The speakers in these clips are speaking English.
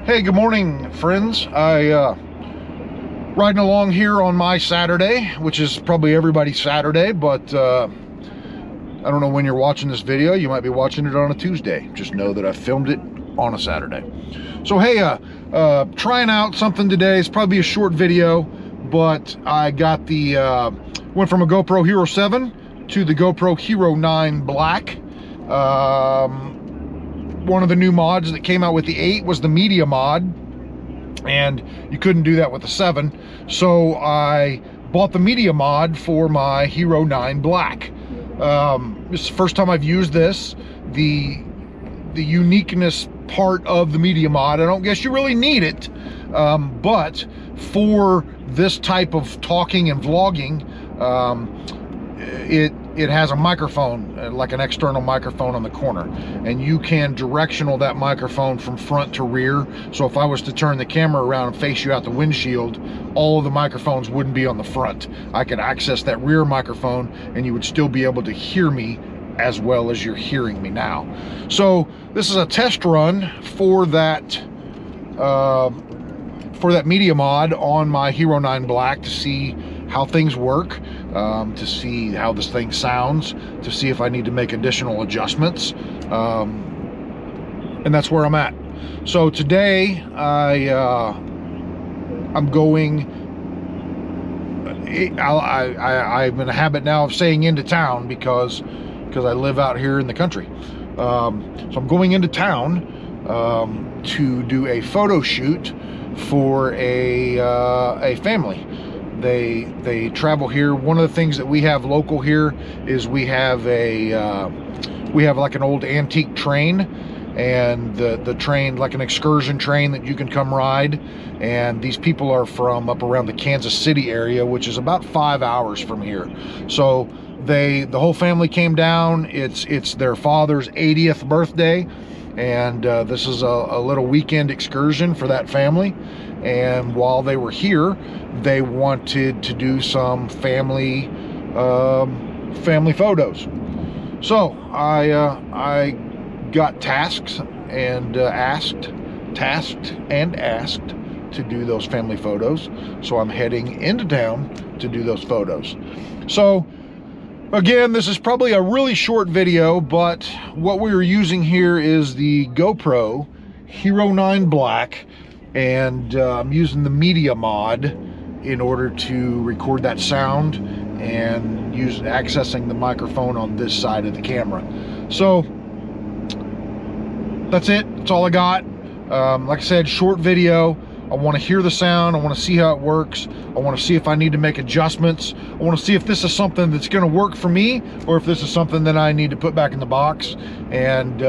Hey, good morning, friends. Riding along here on my Saturday, which is probably everybody's Saturday, but I don't know when you're watching this video. You might be watching it on a Tuesday. Just know that I filmed it on a Saturday. So hey, trying out something today. It's probably a short video, but I got the went from a GoPro Hero 7 to the GoPro Hero9 Black. One of the new mods that came out with the 8 was the media mod, and you couldn't do that with the 7, so I bought the media mod for my Hero 9 Black. This is the first time I've used this. The uniqueness part of the media mod, I don't guess you really need it, but for this type of talking and vlogging, it has a microphone, like an external microphone on the corner, and you can directional that microphone from front to rear. So if I was to turn the camera around and face you out the windshield, all of the microphones wouldn't be on the front. I could access that rear microphone and you would still be able to hear me as well as you're hearing me now. So this is a test run for that media mod on my Hero 9 Black to see how things work, to see how this thing sounds, to see if I need to make additional adjustments, and that's where I'm at. So today I'm going, I'm in a habit now of saying into town because I live out here in the country. So I'm going into town to do a photo shoot for a family. They travel here. One of the things that we have local here is we have like an old antique train, and the train, like an excursion train that you can come ride. And these people are from up around the Kansas City area, which is about 5 hours from here. So the whole family came down. It's their father's 80th birthday, and this is a little weekend excursion for that family. And while they were here, they wanted to do some family photos. So I got tasked and asked to do those family photos. So I'm heading into town to do those photos. So again, this is probably a really short video, but what we are using here is the GoPro Hero 9 Black, and I'm using the media mod in order to record that sound and accessing the microphone on this side of the camera. So that's it. That's all I got. Like I said, short video. I want to hear the sound. I want to see how it works. I want to see if I need to make adjustments. I want to see if this is something that's going to work for me, or if this is something that I need to put back in the box and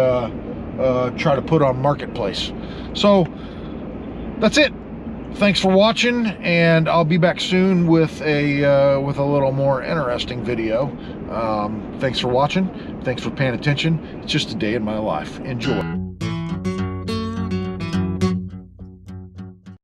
try to put on Marketplace. So that's it. Thanks for watching, and I'll be back soon with a little more interesting video. Thanks for watching. Thanks for paying attention. It's just a day in my life. Enjoy.